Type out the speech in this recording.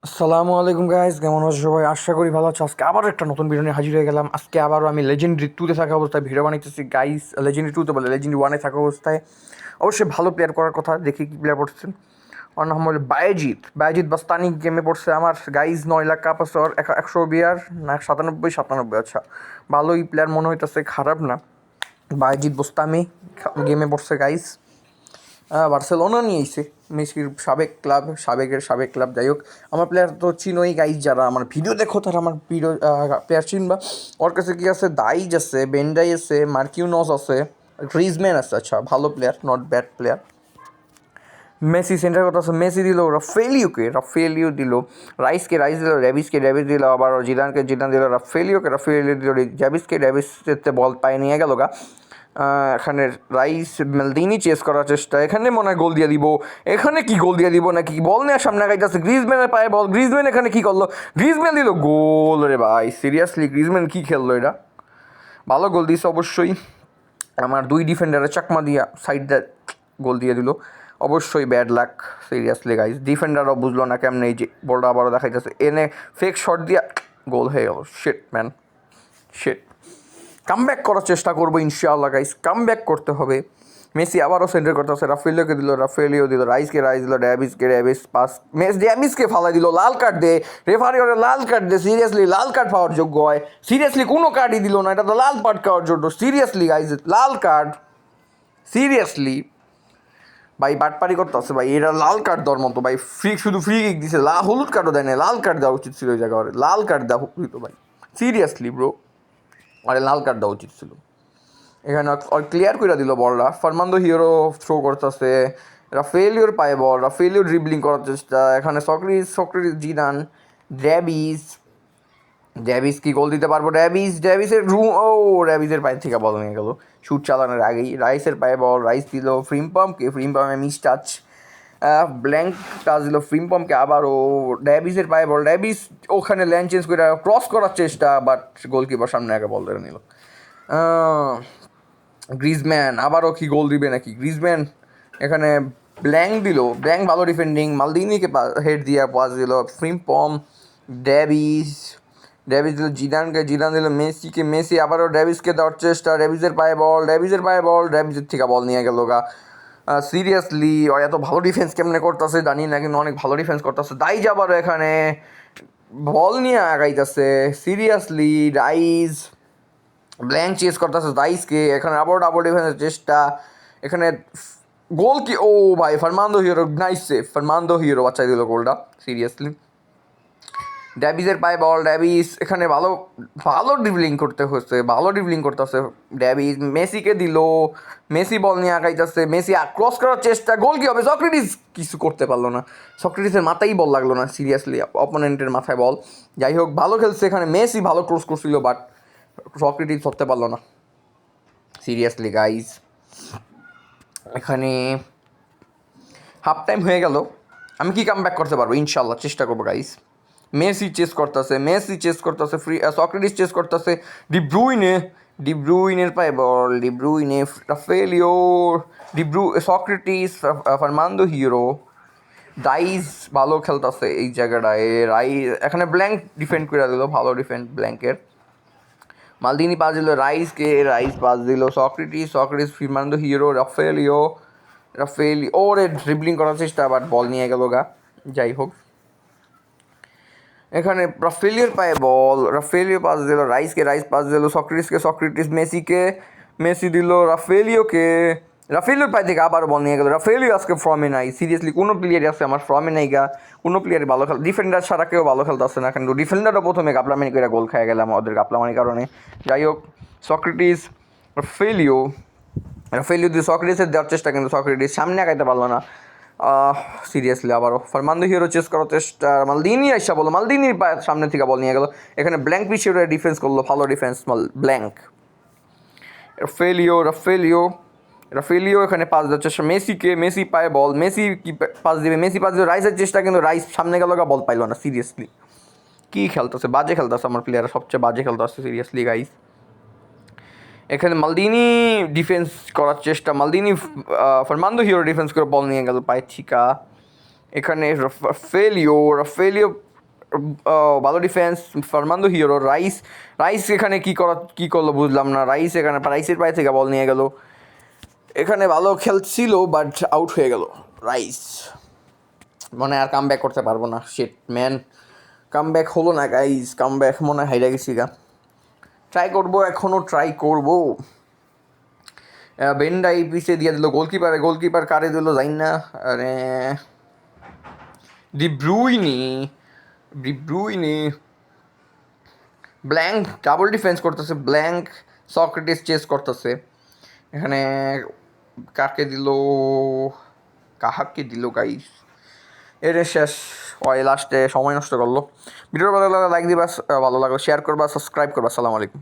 আসসালামু আলাইকুম গাইস, কেমন আছো সবাই? আশা করি ভালো আছো। আজকে আবারও একটা নতুন ভিডিও নিয়ে হাজির হয়ে গেলাম। আজকে আবারও আমি লেজেন্ডারি টুতে থাকা অবস্থায় ভিডিও বানাইতেছি গাইস। লেজেন্ডারি টুতে বলে লেজেন্ডারি ওয়ানে থাকা অবস্থায় অবশ্যই ভালো প্লেয়ার করার কথা। দেখি কি প্লেয়ার পড়ছেন। ওর নাম হলো বায়েজিৎ বাস্তানি গেমে পড়ছে আমার গাইজ। 9 লাখ কাপ আছে ওর, 100 বিয়ার না 97 আচ্ছা, ভালোই প্লেয়ার মনে হইতেছে, খারাপ না। বায়েজিৎ বোস্তামি গেমে পড়ছে গাইস। বার্সেলোনা নিয়ে এসে মেসির সাবেক ক্লাব। যাই হোক, আমার প্লেয়ার তো চিনোই গাইজ, যারা আমার ভিডিও দেখো তারা আমার ভিডিও প্লেয়ার চিনবা। ওর কাছে কি আছে? দাইজ আছে, বেন্ডাই আছে, মার্কিউনস আছে, গ্রিজম্যান আছে। আচ্ছা, ভালো player, not bad player. Messi centre কথা আছে, মেসি দিল রাফেলিও দিল, রাইস দিল, র্যাবিস দিল, আবার জিদান দিল, রাফেলিও দিল, র্যাবিসতে বল পায়ে নিয়ে গেল গা। এখানে রাইস মেলদিনি চেস করার চেষ্টা, এখানে মনে হয় গোল দিয়ে দিব। এখানে কি গোল দিয়ে দিব নাকি? বল নেওয়ার সামনে আগাইতেছে, গ্রিজম্যানের পায়ে বল, গ্রিজম্যান এখানে কি করলো? গ্রিজম্যান দিল গোল। রে ভাই, সিরিয়াসলি গ্রিজম্যান কি খেললো এটা? ভালো গোল দিয়েছে অবশ্যই। আমার দুই ডিফেন্ডারের চাকমা দিয়া সাইড দিয়ে গোল দিয়ে দিল। অবশ্যই ব্যাড লাক, সিরিয়াসলি গাইজ। ডিফেন্ডারও বুঝলো না কেমন, এই যে বলটা আবারও দেখাইতেছে, এনে ফেক শট দিয়া গোল হয়ে গেল। শিট। কামব্যাক করার চেষ্টা করবো ইনশাআল্লাহ গাইজ, কামব্যাক করতে হবে। মেসি আবারও সেন্টার করতে হচ্ছে, রাফেলিও দিল, রাইস দিল, ড্যাভিস পাস, ড্যাভিসকে ফালাই দিল, লাল কার্ড দে রেফারি, ওরে লাল কার্ড দে। সিরিয়াসলি লাল কার্ড পাওয়ার যোগ্য হয়? সিরিয়াসলি কোনো কার্ডই দিল না, এটা তো লাল কার্ড পাওয়ার জন্য। সিরিয়াসলি গাইজ, লাল কার্ড, সিরিয়াসলি ভাই বাটপারি করতে আছে ভাই, এরা লাল কার্ড দেওয়ার মতো ভাই। শুধু ফ্রি কিক দিছে, হলুদ কার্ডও দেয় না, লাল কার্ড দেওয়া উচিত ছিল ওই জায়গায়। লাল কার্ড দেওয়া হইতো ভাই, সিরিয়াসলি ব্রো, আরে লাল কার্ড দেওয়া উচিত ছিল। এখানে ক্লিয়ার করে দিল বলটা। ফার্নান্দো হিরো থ্রো করতেছে, রাফেলিওর পায়ে বল, রাফেলিও ড্রিবলিং করার চেষ্টা। এখানে সক্রেটিস জিদান, ড্যাভিস কি গোল দিতে পারবো? ড্যাভিসের র্যাবিসের পায়ে থেকে বল নিয়ে গেল শুট চালানোর আগেই। রাইসের পায়ে বল, রাইস দিল ফ্রিম্পামে মিস টাচ, ব্ল্যাঙ্ক টাচ দিল ফ্রিম্পামকে। আবারও ড্যাভিসের পায়ে বল, ড্যাভিস ওখানে ল্যান্ড চেঞ্জ করে ক্রস করার চেষ্টা, বাট গোলকিপার সামনে আগে বল ধরে নিল। গ্রিজম্যান আবারও কি গোল দিবে নাকি? গ্রিজম্যান এখানে ব্ল্যাঙ্ক ভালো ডিফেন্ডিং, মালদিনিকে হেড দিয়ে পাস দিল ফ্রিম্পম। ড্যাভিস দিল জিদান দিল মেসি আবারও ড্যাভিসকে দেওয়ার চেষ্টা, ড্যাভিসের থেকে বল নিয়ে গেল গা। সিরিয়াসলি এত ভালো ডিফেন্স কেমনে করতেছে জানি না, কিন্তু অনেক ভালো ডিফেন্স করতেছে। দাইজ আবারও এখানে বল নিয়ে আগাইতেছে, সিরিয়াসলি রাইস ব্ল্যাঙ্ক চেস করতেছে দাইসকে। এখানে আবার ডাবল ডিফেন্সের চেষ্টা, এখানে গোল কি? ও ভাই, ফার্নান্দো হিরো নাইস সেভ, বাচ্চাই দিল গোলটা। সিরিয়াসলি ড্যাভিসের পায়ে বল, ড্যাভিস এখানে ভালো ড্রিবলিং করতেছে ড্যাভিস। মেসিকে দিল, মেসি বল নিয়ে আগাইতেছে, মেসি ক্রস করার চেষ্টা, গোল কি হবে? সক্রেটিস কিছু করতে পারলো না, সক্রেটিসের মাথায় বল লাগলো না, সিরিয়াসলি অপোনেন্টের মাথায় বল। যাই হোক, ভালো খেলছে এখানে, মেসি ভালো ক্রস করছিল, বাট সক্রেটিস ধরতে পারলো না। সিরিয়াসলি গাইজ, এখানে হাফ টাইম হয়ে গেল। আমি কি কাম ব্যাক করতে পারবো? ইনশাল্লাহ চেষ্টা করবো গাইজ। মেসি চেস করতেছে সক্রেটিস চেস করতেছে, ডিব্রুইনের পায়ে বল, রাফেলিও, সক্রেটিস, ফার্নান্দো হিরো, ডাইস ভালো খেলতেছে এই জায়গাটায়। এখানে ব্ল্যাঙ্ক ডিফেন্ড করে দিল, ভালো ডিফেন্ড ব্ল্যাঙ্কের। মালদিনি পাস দিল রাইস পাস দিল সক্রেটিস, ফার্নান্দো হিরো, রাফেলিও ওরে ড্রিবলিং করার চেষ্টা, বাট বল নিয়ে গেল গা। যাই হোক, এখানে রাফেলিওর পায়ে বল, রাফেলিও পাস দিল রাইস পাস দিল সক্রেটিস মেসি দিল রাফেলিওর পায়ে থেকে আবার বল নিয়ে গেল। রাফেলিও আজকে ফর্মে নাই, সিরিয়াসলি কোনো প্লেয়ারই আছে আমার ফর্মে নাই গা। কোনো প্লেয়ারই ভালো খেল, ডিফেন্ডার ছাড়া কেউ ভালো খেলতে আসছে না, কিন্তু ডিফেন্ডারও প্রথমে গাপলামানি করে গোল খেয়ে গেলাম ওদের গাপলামানির কারণে। যাই হোক, সক্রেটিস রাফেলিও দিয়ে সক্রেটিসের দেওয়ার চেষ্টা, কিন্তু সক্রেটিস সামনে আগাইতে পারলো না। সিরিয়াসলি আবারও ফার্নান্দো হিরো চেস করার চেষ্টা, মালদিনির পায়ের সামনে থেকে বল নিয়ে গেল। এখানে ব্ল্যাঙ্ক পিছিয়ে ডিফেন্স করলো, ভালো ডিফেন্স ব্ল্যাঙ্ক। রাফেলিও এখানে পাস দেওয়ার চেষ্টা মেসি পায়ে বল, মেসি পাস দিবে রাইসের চেষ্টা, কিন্তু রাইস সামনে গেল, বল পাইলো না। সিরিয়াসলি কী খেলতেছে, বাজে খেলতেছে আমার প্লেয়ার, সবচেয়ে বাজে খেলতেছে সিরিয়াসলি গাইস। এখানে মালদিনি ডিফেন্স করার চেষ্টা, ফার্নান্দো হিরো ডিফেন্স করে বল নিয়ে গেল পায়ে ঠিকা। এখানে রাফেলিও ভালো ডিফেন্স, ফার্নান্দো হিরো। রাইস এখানে কী করলো বুঝলাম না। রাইসের পায়ে থেকে বল নিয়ে গেল। এখানে ভালো খেলছিল বাট আউট হয়ে গেল রাইস। মনে আর কাম ব্যাক করতে পারবো না। শিট ম্যান, কাম ব্যাক হলো না গাইজ। কাম ব্যাক মনে হয় হাইরা গেছি গা। এখনও ট্রাই করবো। বেন্ডাই পিছিয়ে দিয়ে দিল গোলকিপার কারে দিল যাই না। আরে ডিব্রুইনি ব্ল্যাঙ্ক ডাবল ডিফেন্স করতেছে। ব্ল্যাঙ্ক সক্রেটিস চেস করতেছে। এখানে কাহাকে দিল গাইস। এর শেষ লাস্টে সময় নষ্ট করলো। ভিডিওর ভালো লাগলে লাইক দিবা, ভালো লাগলে শেয়ার করবা, সাবস্ক্রাইব করবা। আসসালামু আলাইকুম।